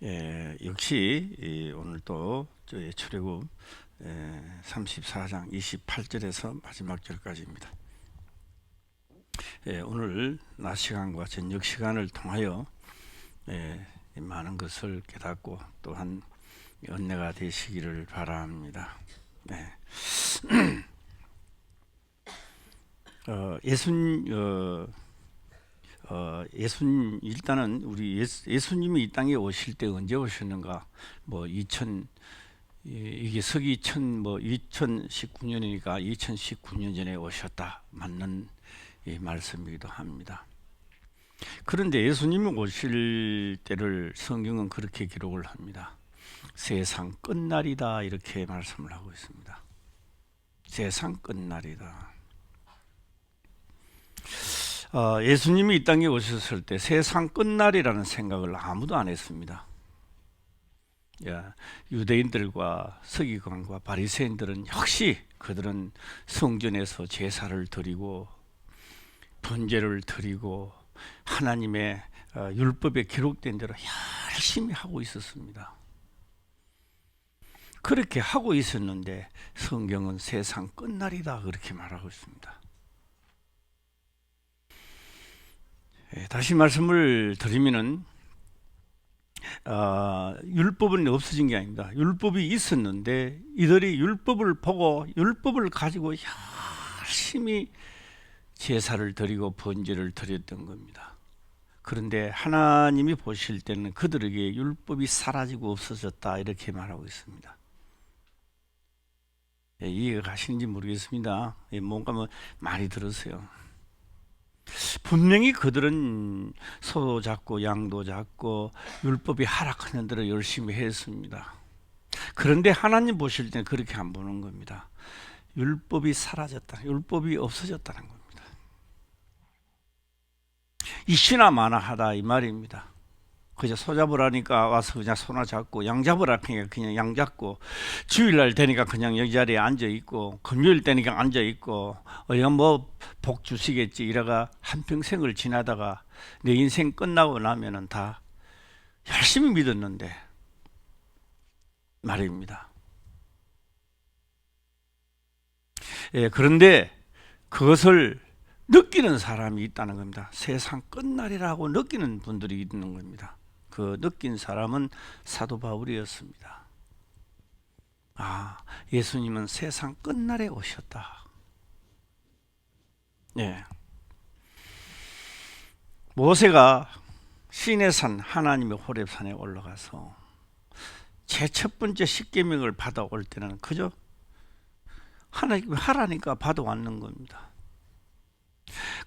역시 오늘 또 저희 출애굽 34장 28절에서 마지막 절까지입니다. 오늘 낮 시간과 저녁 시간을 통하여 많은 것을 깨닫고 또한 은혜가 되시기를 바랍니다. 일단은 우리 예수님이 이 땅에 오실 때 언제 오셨는가? 이게 서기 2019년이니까 2019년 전에 오셨다, 맞는 말씀이기도 합니다. 그런데 예수님이 오실 때를 성경은 그렇게 기록을 합니다. 세상 끝날이다, 이렇게 말씀을 하고 있습니다. 세상 끝날이다. 예수님이 이 땅에 오셨을 때 세상 끝날이라는 생각을 아무도 안 했습니다. 유대인들과 서기관과 바리새인들은 역시 그들은 성전에서 제사를 드리고 번제를 드리고 하나님의 율법에 기록된 대로 열심히 하고 있었습니다. 그렇게 하고 있었는데 성경은 세상 끝날이다, 그렇게 말하고 있습니다. 다시 말씀을 드리면은 율법은 없어진 게 아닙니다. 율법이 있었는데 이들이 율법을 보고 율법을 가지고 열심히 제사를 드리고 번제를 드렸던 겁니다. 그런데 하나님이 보실 때는 그들에게 율법이 사라지고 없어졌다, 이렇게 말하고 있습니다. 이해가 가시는지 모르겠습니다. 뭔가 많이 들었어요. 분명히 그들은 소도 잡고 양도 잡고 율법이 허락하는 대로 열심히 했습니다. 그런데 하나님 보실 때는 그렇게 안 보는 겁니다. 율법이 사라졌다, 율법이 없어졌다는 겁니다. 이시나 마나하다, 이 말입니다. 그저 소 잡으라니까 와서 그냥 소나 잡고, 양 잡으라니까 그냥 양 잡고, 주일날 되니까 그냥 여기 자리에 앉아 있고, 금요일 되니까 앉아 있고, 어디가 복 주시겠지 이래가 한평생을 지나다가 내 인생 끝나고 나면은 다 열심히 믿었는데 말입니다. 그런데 그것을 느끼는 사람이 있다는 겁니다. 세상 끝날이라고 느끼는 분들이 있는 겁니다. 그 느낀 사람은 사도 바울이었습니다. 예수님은 세상 끝날에 오셨다. 모세가 시내산 하나님의 호렙산에 올라가서 제 첫 번째 십계명을 받아올 때는 그저 하나님 하라니까 받아왔는 겁니다.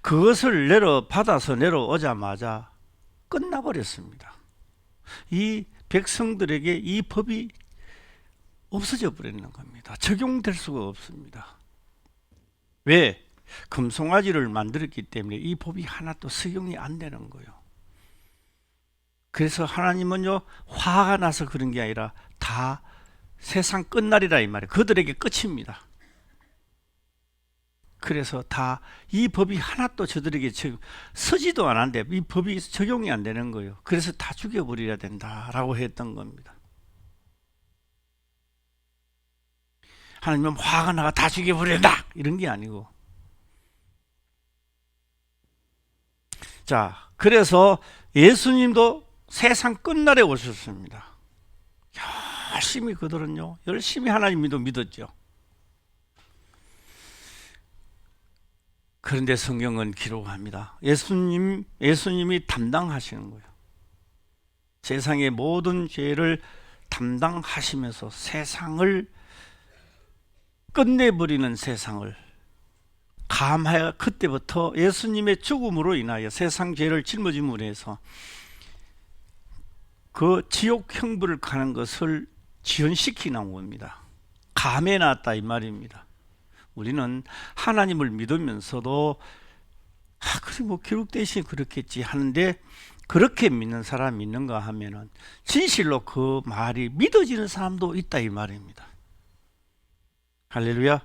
그것을 받아서 내려오자마자 끝나버렸습니다. 이 백성들에게 이 법이 없어져 버리는 겁니다. 적용될 수가 없습니다. 왜? 금송아지를 만들었기 때문에 이 법이 하나도 적용이 안 되는 거예요. 그래서 하나님은요, 화가 나서 그런 게 아니라 다 세상 끝날이라, 이 말이에요. 그들에게 끝입니다. 그래서 다 이 법이 하나도 저들에게 서지도 않았는데 이 법이 적용이 안 되는 거예요. 그래서 다 죽여버려야 된다라고 했던 겁니다. 하나님은 화가 나가 다 죽여버린다, 이런 게 아니고, 자, 그래서 예수님도 세상 끝날에 오셨습니다. 열심히 그들은요, 열심히 하나님도 믿었죠. 그런데 성경은 기록합니다. 예수님이 담당하시는 거예요. 세상의 모든 죄를 담당하시면서 세상을 끝내버리는 세상을 감하여, 그때부터 예수님의 죽음으로 인하여 세상 죄를 짊어짐으로 해서 그 지옥 형벌을 가는 것을 지연시키는 겁니다. 감해 놨다, 이 말입니다. 우리는 하나님을 믿으면서도 그래 기록되시 그렇겠지 하는데, 그렇게 믿는 사람이 있는가 하면은 진실로 그 말이 믿어지는 사람도 있다, 이 말입니다. 할렐루야.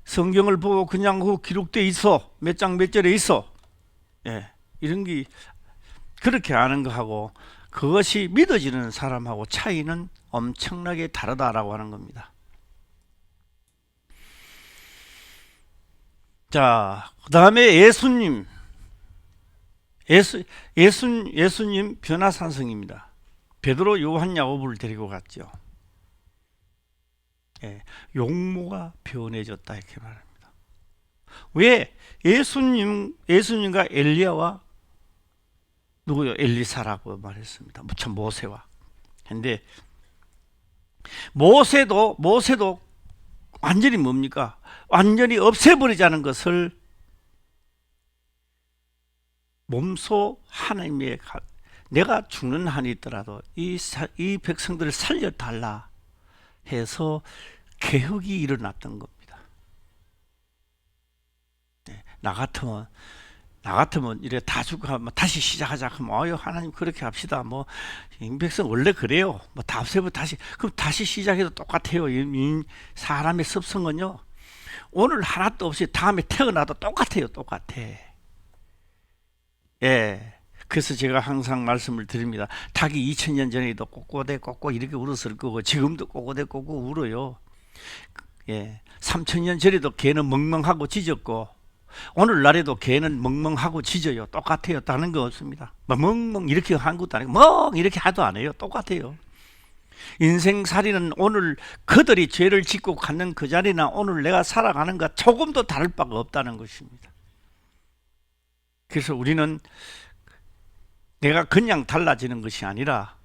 성경을 보고 그냥 그 기록되어 있어, 몇 장 몇 절에 있어, 이런 게 그렇게 아는 거하고 그것이 믿어지는 사람하고 차이는 엄청나게 다르다라고 하는 겁니다. 자, 그 다음에 예수님 변화산성입니다. 베드로, 요한, 야고보를 데리고 갔죠. 예, 용모가 변해졌다 이렇게 말합니다. 왜? 예수님과 엘리야와 누구요? 엘리사라고 말했습니다. 참 모세와. 근데 모세도 완전히 뭡니까? 완전히 없애버리자는 것을 몸소 하나님의 내가 죽는 한이 있더라도 이 백성들을 살려달라 해서 개혁이 일어났던 겁니다. 네, 나 같으면 이래 다 죽고 하면 다시 시작하자. 그럼 아유 하나님 그렇게 합시다. 뭐 백성 원래 그래요. 뭐 다 없애고 그럼 다시 시작해도 똑같아요. 사람의 습성은요. 오늘 하나도 없이 다음에 태어나도 똑같아요. 똑같아. 예. 그래서 제가 항상 말씀을 드립니다. 닭이 2000년 전에도 꼬꼬대 이렇게 울었을 거고 지금도 꼬꼬대 울어요. 예. 3000년 전에도 개는 멍멍하고 짖었고 오늘날에도 개는 멍멍하고 짖어요. 똑같아요. 다른 거 없습니다. 멍멍 이렇게 한 것도 아니고 멍 이렇게 하도 안 해요. 똑같아요. 인생살이는 오늘 그들이 죄를 짓고 갖는 그 자리나 오늘 내가 살아가는 것 조금도 다를 바가 없다는 것입니다. 그래서 우리는 내가 그냥 달라지는 것이 아니라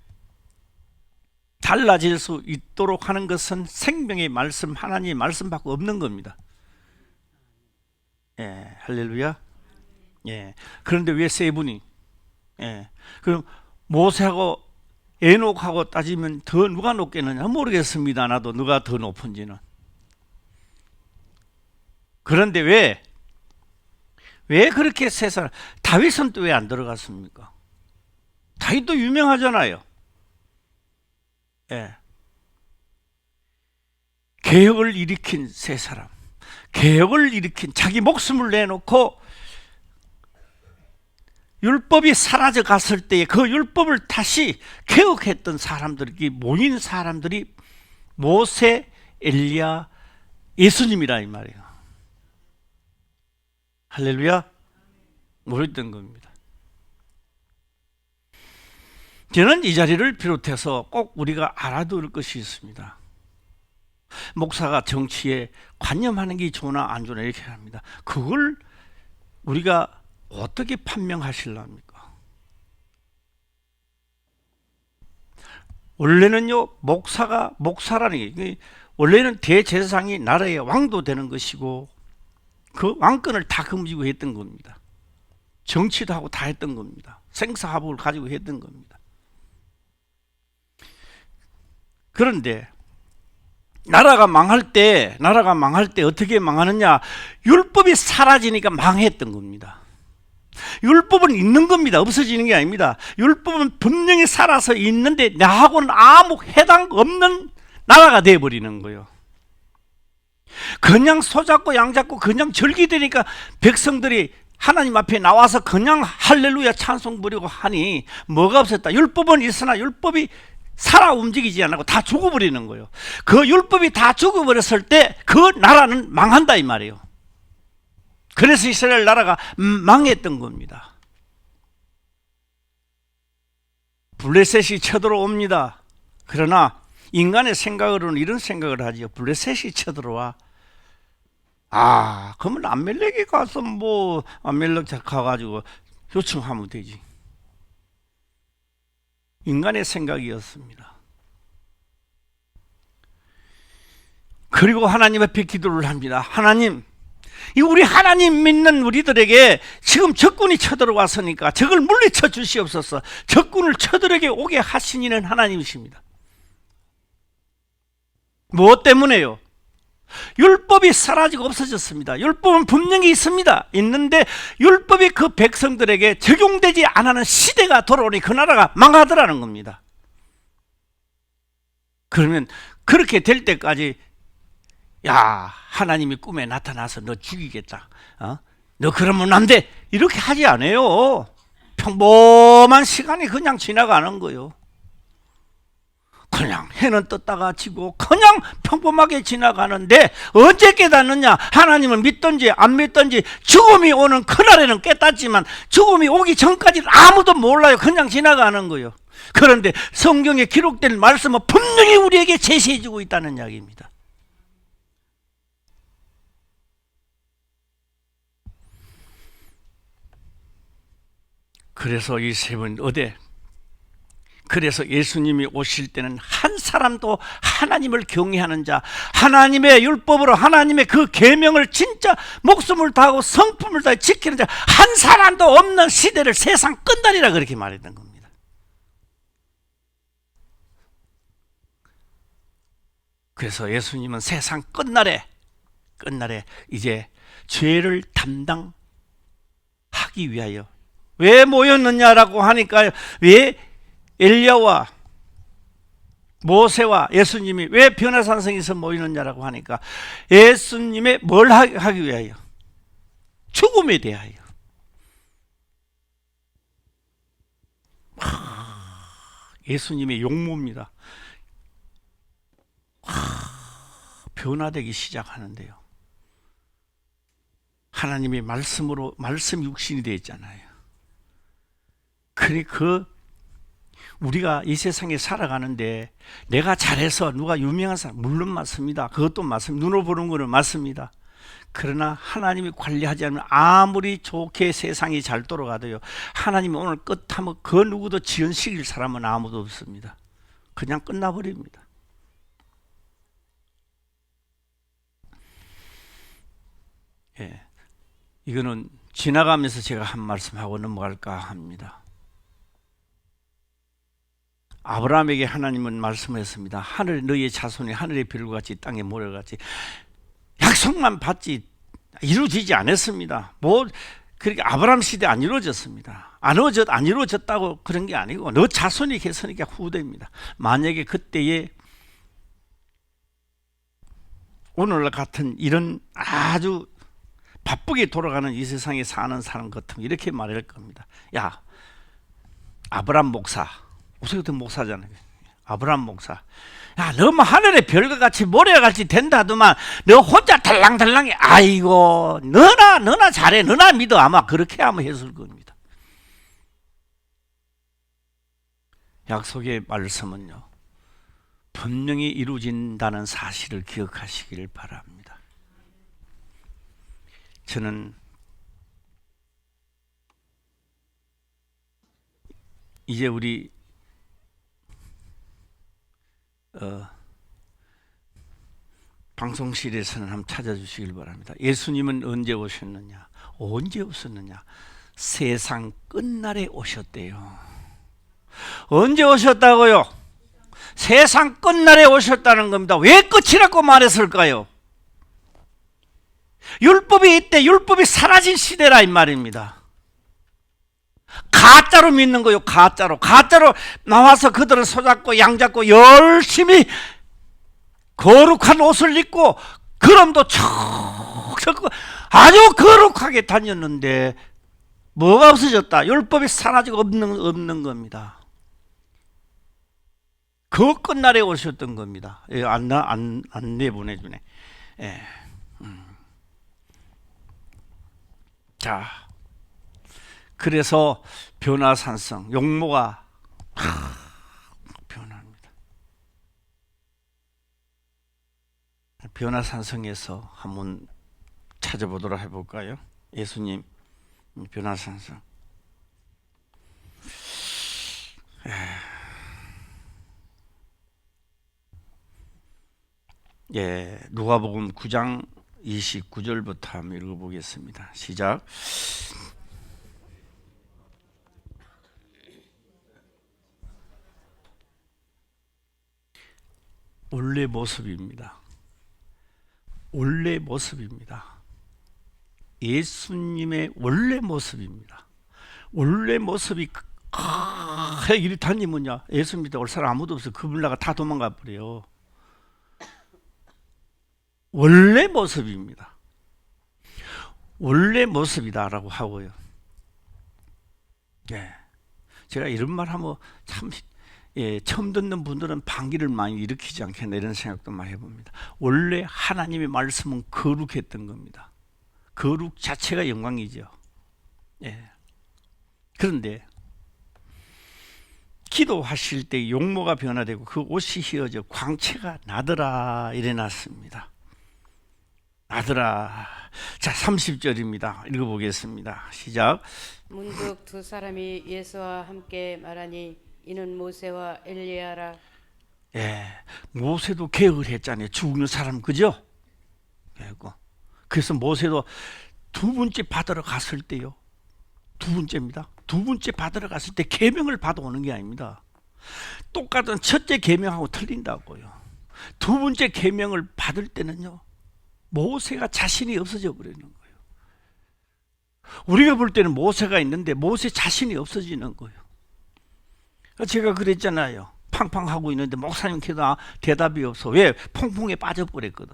달라질 수 있도록 하는 것은 생명의 말씀, 하나님의 말씀밖에 없는 겁니다. 예, 할렐루야. 예. 그런데 왜 세 분이? 예. 그럼 모세하고 에녹하고 따지면 더 누가 높겠느냐? 모르겠습니다. 나도 누가 더 높은지는. 그런데 왜 그렇게 세 사람? 다윗은 또 왜 안 들어갔습니까? 다윗도 유명하잖아요. 예. 개혁을 일으킨 세 사람. 개혁을 일으킨 자기 목숨을 내놓고 율법이 사라져 갔을 때에 그 율법을 다시 개혁했던 사람들이 모인 사람들이 모세, 엘리야, 예수님이라 이 말이에요. 할렐루야. 모였던 겁니다. 저는 이 자리를 비롯해서 꼭 우리가 알아둘 것이 있습니다. 목사가 정치에 관념하는 게 좋으나 안 좋으나 이렇게 합니다. 그걸 우리가 어떻게 판명하실랍니까? 원래는요, 목사라는 게 원래는 대제사장이 나라의 왕도 되는 것이고 그 왕권을 다 금지고 했던 겁니다. 정치도 하고 다 했던 겁니다. 생사화복을 가지고 했던 겁니다. 그런데 나라가 망할 때 어떻게 망하느냐? 율법이 사라지니까 망했던 겁니다. 율법은 있는 겁니다. 없어지는 게 아닙니다. 율법은 분명히 살아서 있는데 나하고는 아무 해당 없는 나라가 되어버리는 거예요. 그냥 소잡고 양잡고 그냥 절기되니까 백성들이 하나님 앞에 나와서 그냥 할렐루야 찬송 부리고 하니 뭐가 없었다? 율법은 있으나 율법이 살아 움직이지 않고 다 죽어버리는 거예요. 그 율법이 다 죽어버렸을 때 그 나라는 망한다 이 말이에요. 그래서 이스라엘 나라가 망했던 겁니다. 블레셋이 쳐들어옵니다. 그러나 인간의 생각으로는 이런 생각을 하죠. 블레셋이 쳐들어와. 그러면 아멜렉에 가서 아멜렉 가가지고 요청하면 되지. 인간의 생각이었습니다. 그리고 하나님 앞에 기도를 합니다. 하나님, 우리 하나님 믿는 우리들에게 지금 적군이 쳐들어왔으니까 적을 물리쳐 주시옵소서. 적군을 쳐들에게 오게 하신 이는 하나님이십니다. 무엇 때문에요? 율법이 사라지고 없어졌습니다. 율법은 분명히 있는데 율법이 그 백성들에게 적용되지 않는 시대가 돌아오니 그 나라가 망하더라는 겁니다. 그러면 그렇게 될 때까지 하나님이 꿈에 나타나서 너 죽이겠다. 너 그러면 안 돼. 이렇게 하지 않아요. 평범한 시간이 그냥 지나가는 거요. 그냥 해는 떴다가 지고 그냥 평범하게 지나가는데 언제 깨닫느냐? 하나님을 믿든지 안 믿든지 죽음이 오는 그날에는 깨닫지만 죽음이 오기 전까지는 아무도 몰라요. 그냥 지나가는 거예요. 그런데 성경에 기록된 말씀은 분명히 우리에게 제시해 주고 있다는 이야기입니다. 그래서 이 세 분 어디? 그래서 예수님이 오실 때는 한 사람도 하나님을 경외하는 자, 하나님의 율법으로 하나님의 그 계명을 진짜 목숨을 다하고 성품을 다해 지키는 자 한 사람도 없는 시대를 세상 끝날이라 그렇게 말했던 겁니다. 그래서 예수님은 세상 끝날에 이제 죄를 담당하기 위하여 왜 모였느냐라고 하니까요. 왜 엘리야와 모세와 예수님이 왜 변화산성에서 모이느냐라고 하니까 예수님의 뭘 하기 위하여? 죽음에 대하여. 예수님의 용모입니다. 변화되기 시작하는데요. 하나님의 말씀으로 말씀 육신이 되어 있잖아요. 그러니까 우리가 이 세상에 살아가는데 내가 잘해서 누가 유명한 사람 물론 맞습니다. 그것도 맞습니다. 눈으로 보는 거는 맞습니다. 그러나 하나님이 관리하지 않으면 아무리 좋게 세상이 잘 돌아가도요, 하나님이 오늘 끝하면 그 누구도 지연시킬 사람은 아무도 없습니다. 그냥 끝나버립니다. 예, 이거는 지나가면서 제가 한 말씀하고 넘어갈까 합니다. 아브라함에게 하나님은 말씀했습니다. 하늘 너희의 자손이 하늘의 별과 같이 땅의 모래와 같이. 약속만 받지 이루어지지 않았습니다. 그렇게 아브라함 시대 안 이루어졌습니다. 안 이루어졌다고 그런 게 아니고 너 자손이 계속니까 후대입니다. 만약에 그때에 오늘 같은 이런 아주 바쁘게 돌아가는 이 세상에 사는 사람 같으면 이렇게 말할 겁니다. 야, 아브라함 목사, 우리도 목사잖아요. 아브라함 목사, 야, 너 뭐 하늘의 별과 같이 모래와 같이 된다더만 너 혼자 달랑달랑해. 아이고, 너나 잘해, 너나 믿어. 아마 그렇게 하면 했을 겁니다. 약속의 말씀은요, 분명히 이루어진다는 사실을 기억하시길 바랍니다. 저는 이제 우리 방송실에서는 한번 찾아주시길 바랍니다. 예수님은 언제 오셨느냐? 언제 오셨느냐? 세상 끝날에 오셨대요. 언제 오셨다고요? 세상 끝날에 오셨다는 겁니다. 왜 끝이라고 말했을까요? 율법이 있대. 율법이 사라진 시대라 이 말입니다. 가짜로 믿는 거요. 가짜로 나와서 그들을 손잡고 양잡고 열심히 거룩한 옷을 입고 그럼도 척척 아주 거룩하게 다녔는데 뭐가 없어졌다? 율법이 사라지고 없는 겁니다. 그 끝날에 오셨던 겁니다. 안 내보내주네. 예. 자, 그래서 변화산성 용모가 변화합니다. 변화산성에서 한번 찾아보도록 해볼까요? 예수님 변화산성. 예, 누가복음 9장 29절부터 한번 읽어보겠습니다. 시작. 원래 모습입니다. 원래 모습입니다. 예수님의 원래 모습입니다. 원래 모습이 이리 다니면요, 예수 믿어 올 사람 아무도 없어. 그분라가 다 도망가 버려요. 원래 모습입니다. 원래 모습이다라고 하고요. 예. 제가 이런 말 하면 참 처음 듣는 분들은 반기를 많이 일으키지 않겠나 이런 생각도 많이 해봅니다. 원래 하나님의 말씀은 거룩했던 겁니다. 거룩 자체가 영광이죠. 예. 그런데 기도하실 때 용모가 변화되고 그 옷이 휘어져 광채가 나더라 이래놨습니다. 나더라. 자, 30절입니다. 읽어보겠습니다. 시작. 문득 두 사람이 예수와 함께 말하니 이는 모세와 엘리야라. 예, 모세도 개혁을 했잖아요. 죽는 사람, 그죠? 그래서 모세도 두 번째 받으러 갔을 때요. 두 번째입니다. 두 번째 받으러 갔을 때 계명을 받아오는 게 아닙니다. 똑같은 첫째 계명하고 틀린다고요. 두 번째 계명을 받을 때는요, 모세가 자신이 없어져 버리는 거예요. 우리가 볼 때는 모세가 있는데 모세 자신이 없어지는 거예요. 제가 그랬잖아요. 팡팡하고 있는데 목사님 기도 대답이 없어. 왜? 퐁퐁에 빠져버렸거든.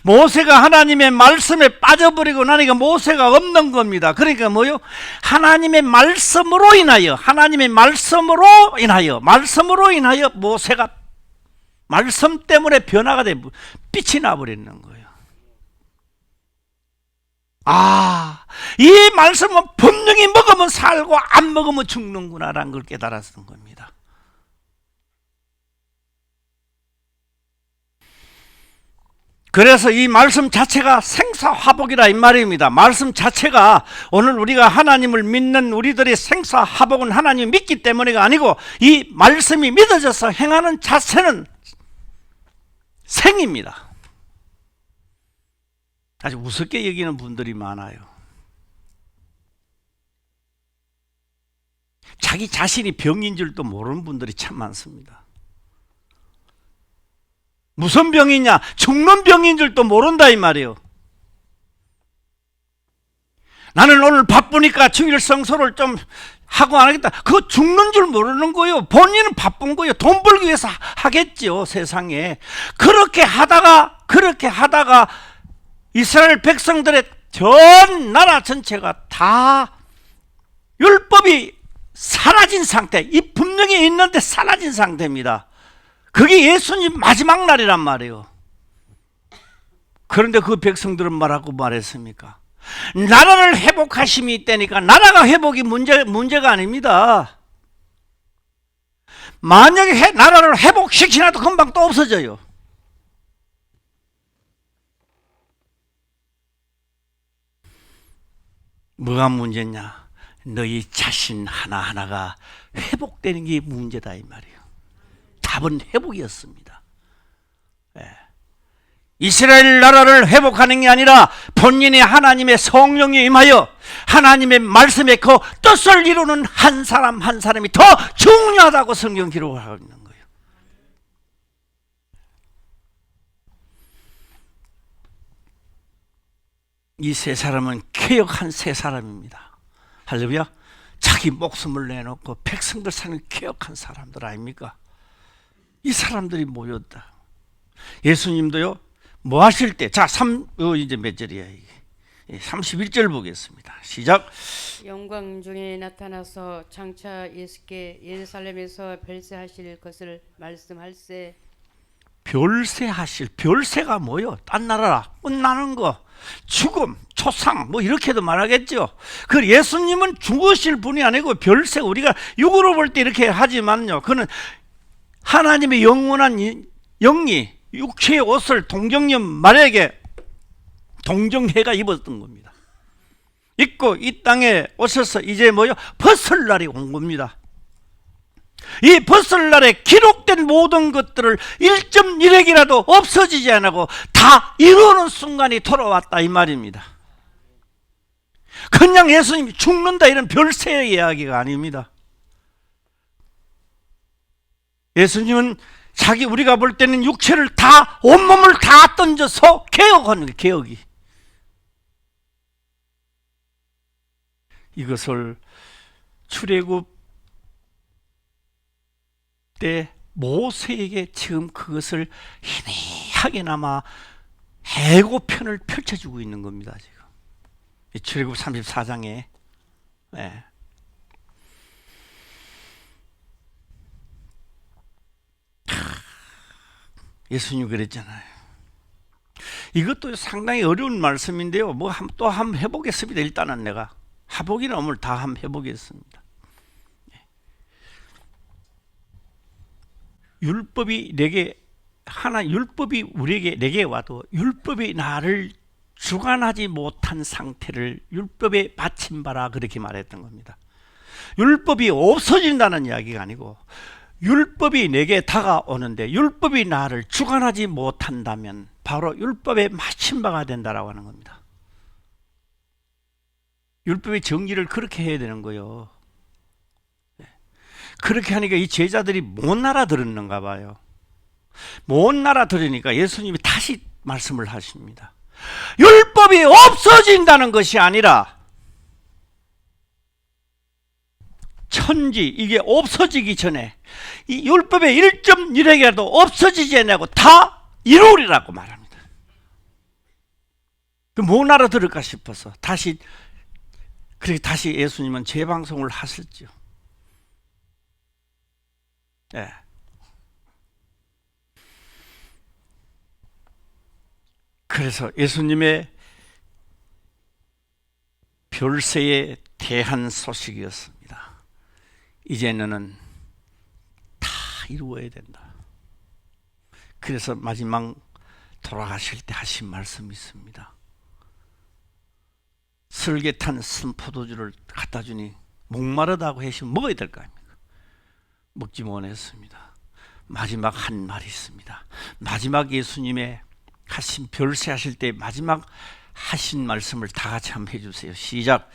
모세가 하나님의 말씀에 빠져버리고 나니까 모세가 없는 겁니다. 그러니까 뭐요? 하나님의 말씀으로 인하여 모세가 말씀 때문에 변화가 돼 빛이 나버리는 거예요. 이 말씀은 분명히 먹으면 살고 안 먹으면 죽는구나라는 걸 깨달았던 겁니다. 그래서 이 말씀 자체가 생사화복이라 이 말입니다. 말씀 자체가 오늘 우리가 하나님을 믿는 우리들의 생사화복은 하나님을 믿기 때문에가 아니고 이 말씀이 믿어져서 행하는 자체는 생입니다. 아주 우습게 여기는 분들이 많아요. 자기 자신이 병인 줄도 모르는 분들이 참 많습니다. 무슨 병이냐? 죽는 병인 줄도 모른다 이 말이에요. 나는 오늘 바쁘니까 주일 성소를 좀 하고 안 하겠다. 그거 죽는 줄 모르는 거예요. 본인은 바쁜 거예요. 돈 벌기 위해서 하겠죠, 세상에. 그렇게 하다가 이스라엘 백성들의 전 나라 전체가 다 율법이 사라진 상태, 이 분명히 있는데 사라진 상태입니다. 그게 예수님 마지막 날이란 말이에요. 그런데 그 백성들은 뭐라고 말했습니까? 나라를 회복하심이 있다니까. 나라가 회복이 문제가 아닙니다. 만약에 나라를 회복시키나도 금방 또 없어져요. 뭐가 문제냐? 너희 자신 하나하나가 회복되는 게 문제다 이 말이에요. 답은 회복이었습니다. 이스라엘 나라를 회복하는 게 아니라 본인이 하나님의 성령에 임하여 하나님의 말씀에 그 뜻을 이루는 한 사람 한 사람이 더 중요하다고 성경 기록을 하고 있는 거예요. 이 세 사람은 개혁한 세 사람입니다. 할렐루야. 자기 목숨을 내놓고 백성들 사는 개혁한 사람들 아닙니까? 이 사람들이 모였다. 예수님도요, 뭐 하실 때, 자, 이제 몇 절이야, 이게. 31절 보겠습니다. 시작. 영광 중에 나타나서 장차 예수께 예루살렘에서 별세하실 것을 말씀할세. 별세가 뭐요? 딴 나라 끝나는 거, 죽음, 초상 뭐 이렇게도 말하겠죠. 그 예수님은 죽으실 분이 아니고 별세, 우리가 육으로 볼 때 이렇게 하지만요, 그는 하나님의 영원한 영이 육체의 옷을 동정녀 마리아에게 동정해가 입었던 겁니다. 입고 이 땅에 오셔서 이제 뭐요? 벗을 날이 온 겁니다. 이 벗을 날에 기록된 모든 것들을 1.1핵이라도 없어지지 않고 다 이루는 순간이 돌아왔다 이 말입니다. 그냥 예수님이 죽는다 이런 별세의 이야기가 아닙니다. 예수님은 우리가 볼 때는 육체를 다, 온몸을 다 던져서 개혁하는 거예요, 개혁이. 이것을 출애굽 때 모세에게 지금 그것을 희미하게나마 해고편을 펼쳐주고 있는 겁니다, 지금. 출애굽 34장에 네. 예수님 그랬잖아요. 이것도 상당히 어려운 말씀인데요. 뭐 또 한번 해보겠습니다. 일단은 내가 하보기는 오늘 다 한번 해보겠습니다. 율법이 내게 율법이 우리에게 내게 와도 율법이 나를 주관하지 못한 상태를 율법에 바친 바라 그렇게 말했던 겁니다. 율법이 없어진다는 이야기가 아니고 율법이 내게 다가오는데 율법이 나를 주관하지 못한다면 바로 율법에 맞힌 바가 된다라고 하는 겁니다. 율법의 정리를 그렇게 해야 되는 거예요. 그렇게 하니까 이 제자들이 못 알아들었는가 봐요. 못 알아들으니까 예수님이 다시 말씀을 하십니다. 율법이 없어진다는 것이 아니라 천지 이게 없어지기 전에 이 율법의 1.1핵이라도 없어지지 않냐고 다 이루리라고 말합니다. 못 알아들을까 싶어서 다시 그렇게 다시 예수님은 재방송을 하셨죠. 네. 그래서 예수님의 별세에 대한 소식이었습니다. 이제는 다 이루어야 된다. 그래서 마지막 돌아가실 때 하신 말씀이 있습니다. 설계탄 쓴포도주를 갖다 주니 목마르다고 해서 먹어야 될 거 아닙니까? 먹지 못했습니다. 마지막 한 말이 있습니다. 마지막 예수님의 하신 별세 하실 때 마지막 하신 말씀을 다 같이 한번 해주세요. 시작.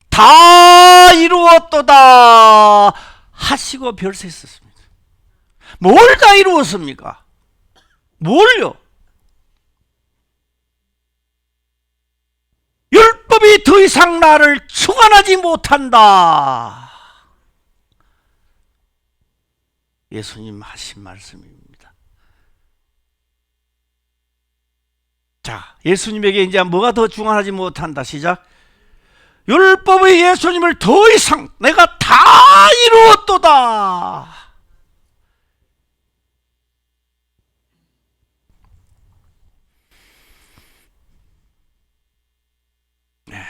다 이루었도다 하시고 별세 썼습니다. 뭘 다 이루었습니까? 뭘요? 율법이 더 이상 나를 주관하지 못한다. 예수님 하신 말씀입니다. 자, 예수님에게 이제 뭐가 더 주관하지 못한다. 시작. 율법의 예수님을 더 이상 내가 다 이루었도다. 네.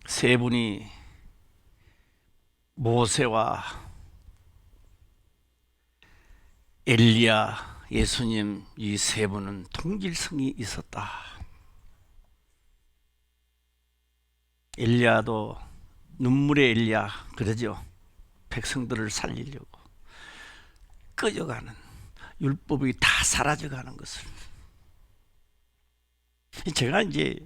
세 분이 모세와 엘리야, 예수님 이 세 분은 동질성이 있었다. 엘리야도 눈물의 엘리야 그러죠. 백성들을 살리려고 꺼져가는 율법이 다 사라져가는 것을 제가 이제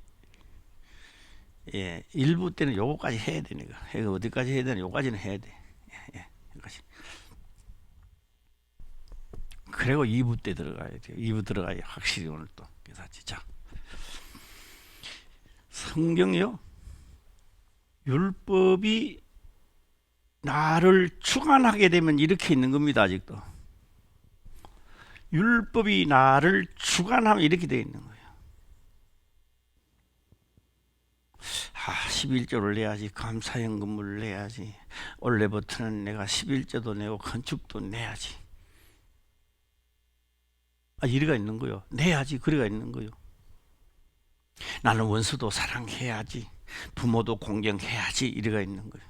일부 때는 요거까지 해야 되니까 어디까지 해야 되나 요까지는 해야 돼. 여기까지. 그리고 2부 때 들어가야 돼요. 2부 들어가야 확실히 오늘 또 깨닫지. 자, 성경이요. 율법이 나를 주관하게 되면 이렇게 있는 겁니다. 아직도 율법이 나를 주관하면 이렇게 되어 있는 거예요. 11조를 내야지, 감사연금을 내야지, 올해부터는 내가 11조도 내고 건축도 내야지. 이리가 있는 거요. 내야지, 그리가 있는 거요. 나는 원수도 사랑해야지, 부모도 공경해야지, 이리가 있는 거요.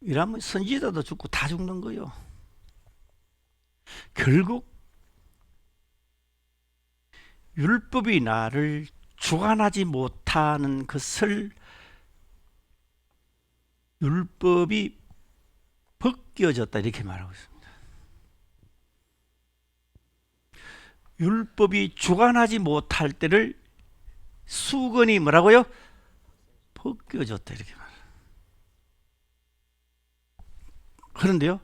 이러면 선지자도 죽고 다 죽는 거요. 결국 율법이 나를 주관하지 못하는 것을 율법이 벗겨졌다 이렇게 말하고 있습니다. 율법이 주관하지 못할 때를 수건이 뭐라고요? 벗겨졌다 이렇게 말해요. 그런데요,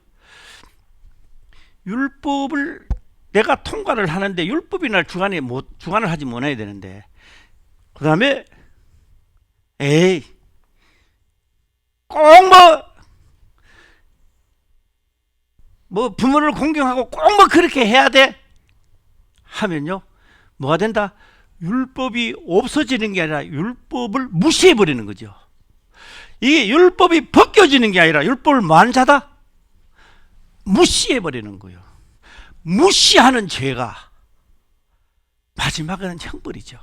율법을 내가 통과를 하는데 율법이 날 주관을 하지 못해야 되는데, 그 다음에 꼭 뭐 부모를 공경하고 꼭 뭐 그렇게 해야 돼? 하면요, 뭐가 된다? 율법이 없어지는 게 아니라 율법을 무시해버리는 거죠. 이게 율법이 벗겨지는 게 아니라 율법을 뭐하는 자다? 무시해버리는 거예요. 무시하는 죄가 마지막은 형벌이죠.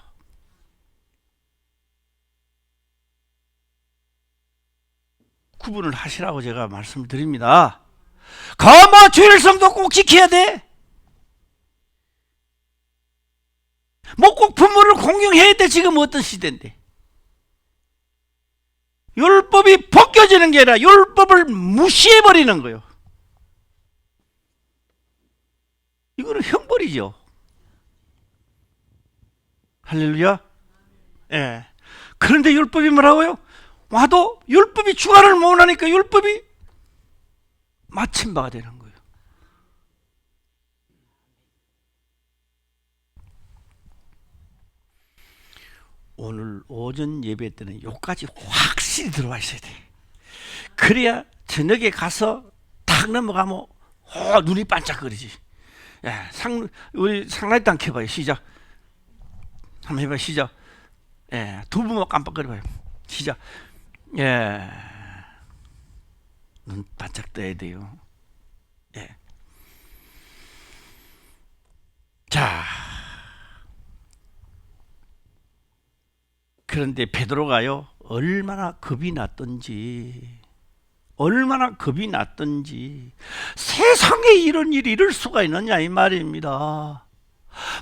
구분을 하시라고 제가 말씀을 드립니다. 가마 주일성도 꼭 지켜야 돼. 뭐 꼭 부모를 공경해야 돼. 지금 어떤 시대인데. 율법이 벗겨지는 게 아니라 율법을 무시해버리는 거예요. 이거는 형벌이죠. 할렐루야. 예. 그런데 율법이 뭐라고요? 와도 율법이 주관을 못하니까 율법이 마침바가 되는 거예요. 오늘 오전 예배 때는 요까지 확실히 들어와 있어야 돼. 그래야 저녁에 가서 탁 넘어가면 눈이 반짝거리지. 예, 우리 상라이트 한번 켜봐요. 시작. 한번 해봐요. 시작. 예, 두 번만 깜빡거려봐요. 시작. 예, 눈 바짝 떠야 돼요. 예. 자, 그런데 베드로가요, 얼마나 겁이 났던지 세상에 이런 일이 이럴 수가 있느냐 이 말입니다.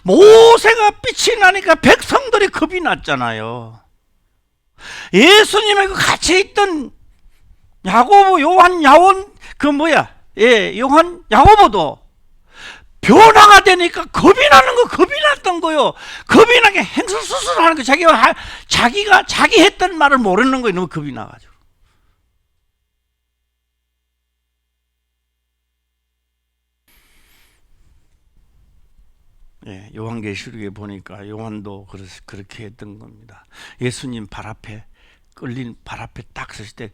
모세가 빛이 나니까 백성들이 겁이 났잖아요. 예수님하고 같이 있던 야고보, 요한, 야원, 요한, 야고보도 변화가 되니까 겁이 났던 거요. 겁이 나게 행설수설하는 거. 자기가 자기 했던 말을 모르는 거예요. 너무 겁이 나가지고. 예, 요한계시록에 보니까 요한도 그렇게 했던 겁니다. 예수님 발 앞에 딱 섰을 때,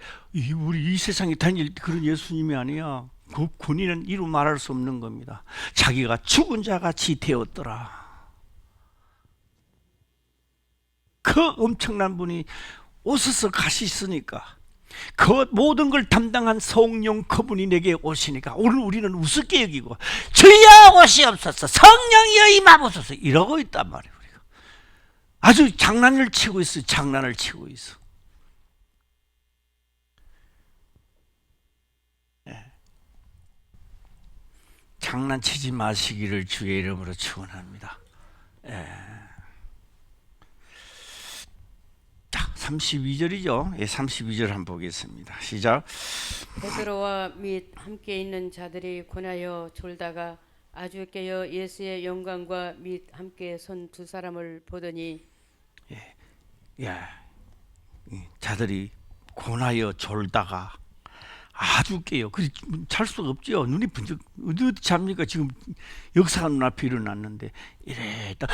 우리 이 세상에 다닐 그런 예수님이 아니야. 그 군인은 이루 말할 수 없는 겁니다. 자기가 죽은 자 같이 되었더라. 그 엄청난 분이 오셔서 가시으니까, 그 모든 걸 담당한 성령 그분이 내게 오시니까 오늘 우리는 우습게 여기고, 주여 오시옵소서, 성령이여 임하옵소서 이러고 있단 말이에요. 우리가 아주 장난을 치고 있어. 장난치지 마시기를 주의 이름으로 축원합니다. 예. 자, 32절이죠. 예, 32절 한번 보겠습니다. 시작. 베드로와 및 함께 있는 자들이 고나여 졸다가 아주 깨어 예수의 영광과 및 함께 선 두 사람을 보더니, 자들이 고나여 졸다가 아주 깨요. 잘 수가 없죠. 눈이 번쩍, 어디 잡니까? 지금 역사가 눈앞에 일어났는데 이래 딱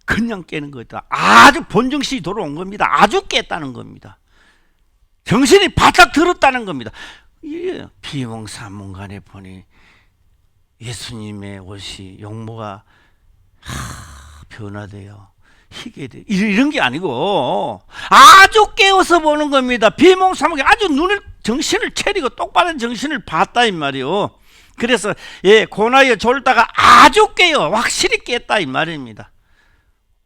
그냥 깨는 거다. 아주 본정신이 돌아온 겁니다. 아주 깼다는 겁니다. 정신이 바짝 들었다는 겁니다. 예, 비몽사몽간에 보니 예수님의 옷이 용모가 변화돼요. 희게 돼. 이런 게 아니고 아주 깨어서 보는 겁니다. 비몽사몽에 아주 정신을 차리고 똑바른 정신을 봤다 이 말이요. 그래서 고나여 졸다가 아주 깨요. 확실히 깼다 이 말입니다.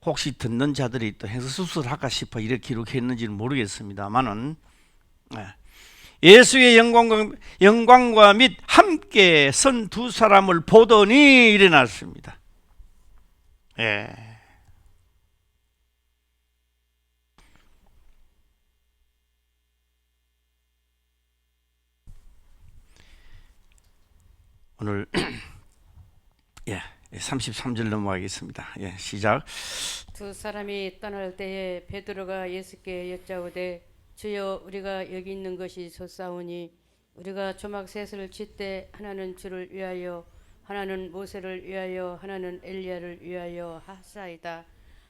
혹시 듣는 자들이 또 행설수설할까 싶어 이렇게 기록했는지는 모르겠습니다만은, 예수의 영광과 및 함께 선 두 사람을 보더니 일어났습니다. 오늘 33절 넘어가겠습니다. 시작. 두 사람이 떠날 때에 베드로가 예수께 여짜오되, 주여, 우리가 여기 있는 것이 좋사오니 우리가 조막 셋을 칠 때 하나는 주를 위하여, 하나는 모세를 위하여, 하나는 엘리야를 위하여 하사이다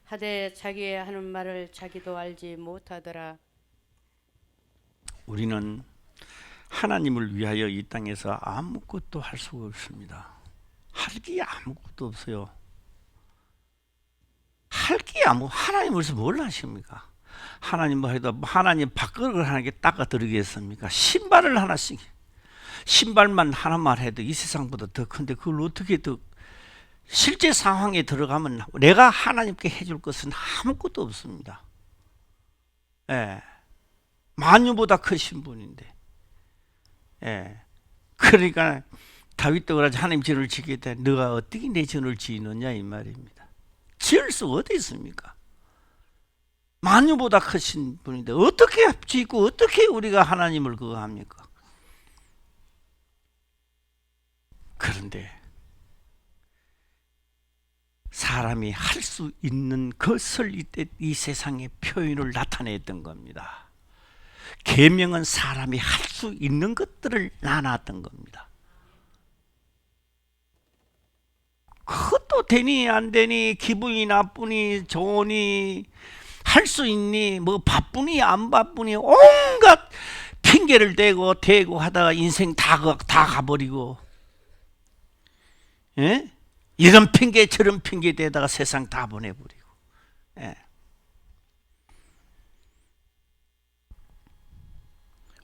하되 자기의 하는 말을 자기도 알지 못하더라. 우리는 하나님을 위하여 이 땅에서 아무것도 할 수가 없습니다. 할 게 아무것도 없어요. 할 게 하나님으로서 뭘 하십니까? 하나님 뭐 해도 하나님 밥그릇을 하나님께 닦아 드리겠습니까? 신발을 하나씩, 신발만 하나만 해도 이 세상보다 더 큰데 그걸 어떻게 더 실제 상황에 들어가면 내가 하나님께 해줄 것은 아무것도 없습니다. 예. 만유보다 크신 분인데. 예. 그러니까 다윗도 그러지 하나님 전을 지겠다. 너가 어떻게 내 전을 지느냐 이 말입니다. 지을 수 어디 있습니까? 만유보다 크신 분인데 어떻게 짓고 어떻게 우리가 하나님을 그거 합니까? 그런데 사람이 할 수 있는 것을 이때 이 세상의 표현을 나타냈던 겁니다. 계명은 사람이 할 수 있는 것들을 나눴던 겁니다. 그것도 되니 안 되니 기분이 나쁘니 좋으니 할 수 있니 뭐 바쁘니 안 바쁘니 온갖 핑계를 대고 하다가 인생 다 가버리고, 예? 이런 핑계 저런 핑계 대다가 세상 다 보내버리고. 예.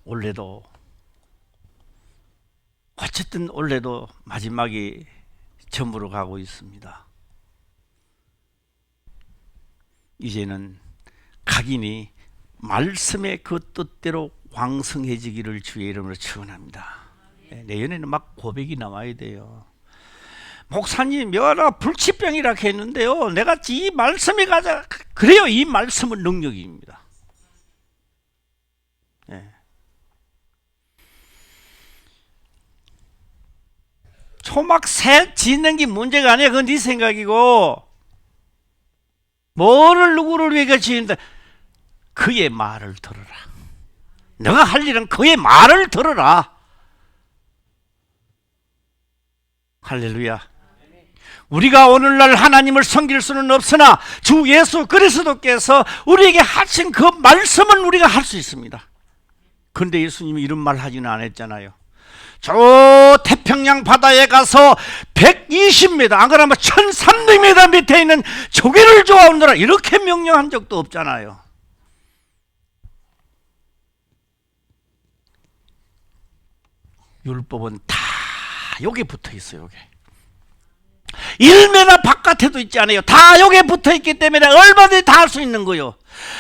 올해도 어쨌든 올해도 마지막이 저물어 가고 있습니다. 이제는 각인이 말씀의 그 뜻대로 왕성해지기를 주의 이름으로 축원합니다. 내년에는 막 고백이 나와야 돼요. 목사님 여러 불치병이라 했는데요, 내가 이 말씀에 가자 그래요. 이 말씀은 능력입니다. 예. 초막 새 짓는 게 문제가 아니야. 그건 네 생각이고, 뭐를 누구를 위해 지는다. 그의 말을 들어라. 너가 할 일은 그의 말을 들어라. 할렐루야. 우리가 오늘날 하나님을 섬길 수는 없으나 주 예수 그리스도께서 우리에게 하신 그 말씀은 우리가 할 수 있습니다. 그런데 예수님이 이런 말 하지는 않았잖아요. 저 태평양 바다에 가서 120m 안 그러면 1300m 밑에 있는 조개를 좋아하느라 이렇게 명령한 적도 없잖아요. 율법은 다 여기 붙어 있어요. 여기 1m 바깥에도 있지 않아요. 다 여기에 붙어 있기 때문에 얼마든지 다 할 수 있는 거요.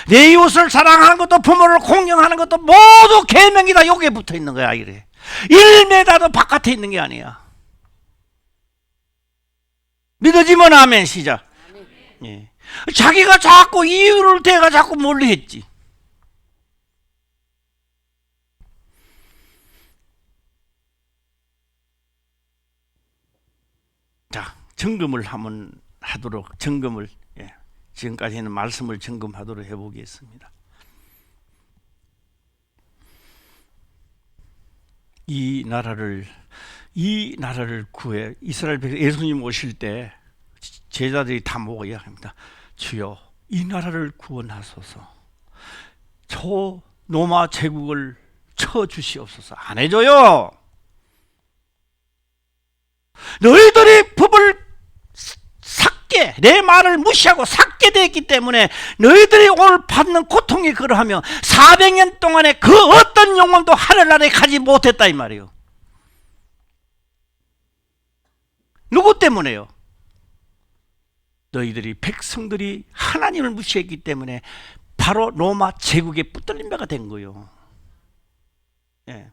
내 이웃을 사랑하는 것도 부모를 공경하는 것도 모두 계명이 다 여기에 붙어 있는 거야. 이래 1m도 바깥에 있는 게 아니야. 믿어지면 아멘. 시작. 예. 자기가 자꾸 이유를 대가 자꾸 멀리 했지. 자, 점검을 하도록 점검을, 예, 지금까지는 말씀을 점검하도록 해보겠습니다. 이 나라를 구해. 이스라엘 백성 예수님 오실 때 제자들이 다 모여 이야기합니다. 주여 이 나라를 구원하소서. 저 로마 제국을 쳐 주시옵소서. 안 해줘요. 너희들이 법을 삭게, 내 말을 무시하고 삭게 되었기 때문에 너희들이 오늘 받는 고통이 그러하며 400년 동안에 그 어떤 영혼도 하늘나라에 가지 못했다 이 말이에요. 누구 때문에요? 너희들이 백성들이 하나님을 무시했기 때문에 바로 로마 제국에 붙들린 바가 된 거예요. 예.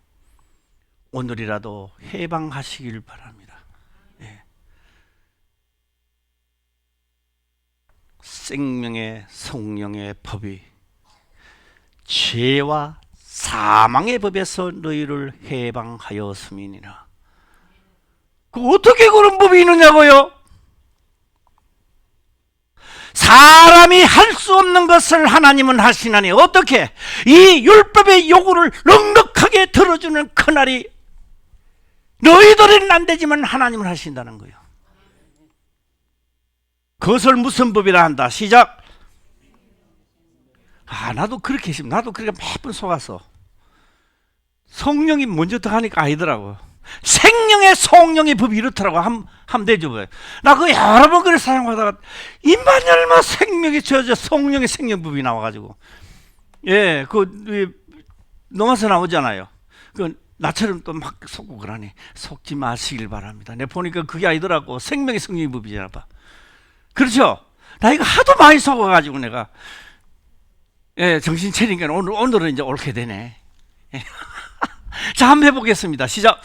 오늘이라도 해방하시길 바랍니다. 생명의 성령의 법이 죄와 사망의 법에서 너희를 해방하였음이니라. 어떻게 그런 법이 있느냐고요? 사람이 할 수 없는 것을 하나님은 하시나니 어떻게? 이 율법의 요구를 넉넉하게 들어주는 그날이 너희들은 안 되지만 하나님은 하신다는 거예요. 그것을 무슨 법이라 한다. 시작. 나도 그렇게 했습니다. 나도 그렇게 매번 속았어. 성령이 먼저 들어가니까 아니더라고. 생명의 성령의 법이 이렇더라고. 하면 되죠. 나 그거 여러 번 그래 사용하다가 입만 열면 생명의 성령의 생명법이 나와가지고, 예, 농화서 나오잖아요. 나처럼 또 막 속고 그러니 속지 마시길 바랍니다. 내가 보니까 그게 아니더라고. 생명의 성령의 법이잖아. 봐. 그렇죠? 나 이거 하도 많이 속아가지고 내가, 예, 정신 차리니까 오늘은 이제 옳게 되네. 예. 자, 한번 해보겠습니다. 시작.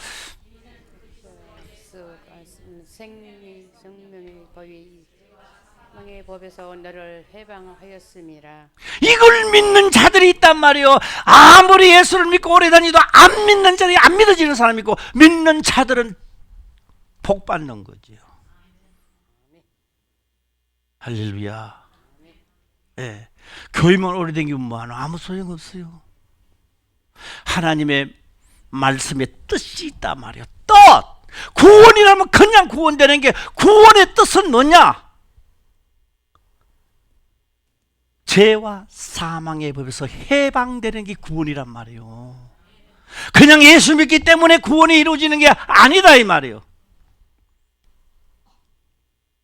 생명의 법이 망의 법에서 너를 해방하였음이라. 이걸 믿는 자들이 있단 말이에요. 아무리 예수를 믿고 오래 다니도 안 믿는 자들이, 안 믿어지는 사람이 있고, 믿는 자들은 복 받는 거지요. 할렐루야. 예. 교회만 오래 다니면 뭐하나 아무 소용없어요. 하나님의 말씀에 뜻이 있단 말이에요. 뜻! 구원이라면 그냥 구원되는 게, 구원의 뜻은 뭐냐? 죄와 사망의 법에서 해방되는 게 구원이란 말이에요. 그냥 예수 믿기 때문에 구원이 이루어지는 게 아니다 이 말이에요.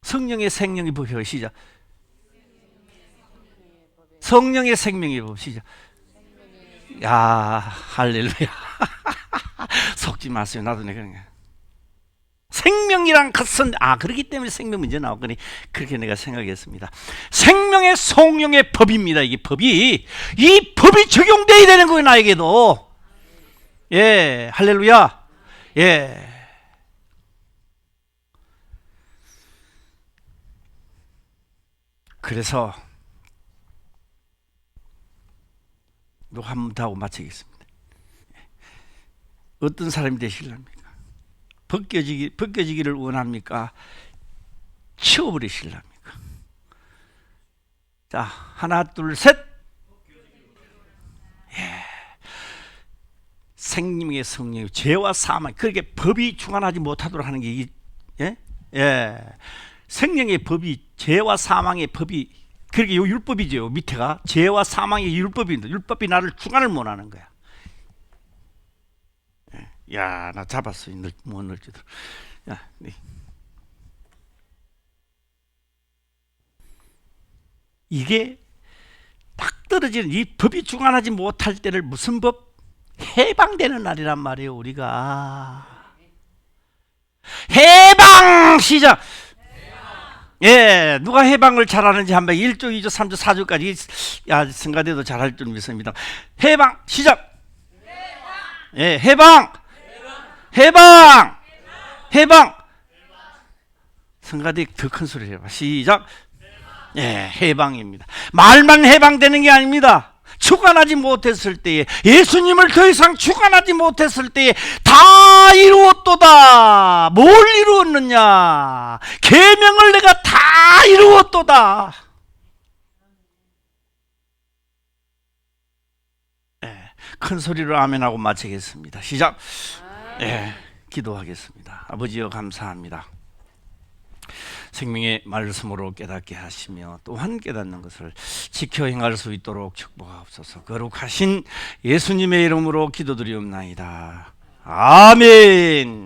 성령의 생명의 법이요. 시작. 성령의 생명의 법. 시작. 야, 할렐루야. 속지 마세요. 나도 내가 생명이란 것은, 그렇기 때문에 생명 문제 나오거니 그렇게 내가 생각했습니다. 생명의 성령의 법입니다. 이게 법이, 이 법이 적용돼야 되는 거예요. 나에게도. 예, 할렐루야. 예. 그래서 이거 한 번 더 하고 마치겠습니다. 어떤 사람이 되시렵니까? 벗겨지기를 원합니까? 치워버리시렵니까? 자, 하나, 둘, 셋. 예. 생명의 성령, 죄와 사망, 그렇게 법이 중한하지 못하도록 하는 게, 예? 예. 생명의 법이, 죄와 사망의 법이, 그렇게 요 율법이죠. 밑에가 죄와 사망의 율법인데, 율법이 나를 중한을 못하는 거야. 야, 나 잡았어. 못 넣을지도. 야, 네. 이게 딱 떨어지는, 이 법이 중한하지 못할 때를 무슨 법? 해방되는 날이란 말이에요. 우리가 해방. 시작. 예, 누가 해방을 잘하는지 한번 1조, 2조, 3조, 4조까지, 야, 성가대도 잘할 줄 믿습니다. 해방. 시작. 예, 해방. 해방! 해방! 성가대 더 큰 소리를 해봐. 시작! 예, 해방입니다. 말만 해방되는 게 아닙니다. 주관하지 못했을 때에, 예수님을 더 이상 주관하지 못했을 때에 다 이루었도다. 뭘 이루었느냐? 계명을 내가 다 이루었도다. 예, 큰 소리로 아멘하고 마치겠습니다. 시작! 예, 기도하겠습니다. 아버지여 감사합니다. 생명의 말씀으로 깨닫게 하시며 또한 깨닫는 것을 지켜 행할 수 있도록 축복하옵소서. 거룩하신 예수님의 이름으로 기도드리옵나이다. 아멘.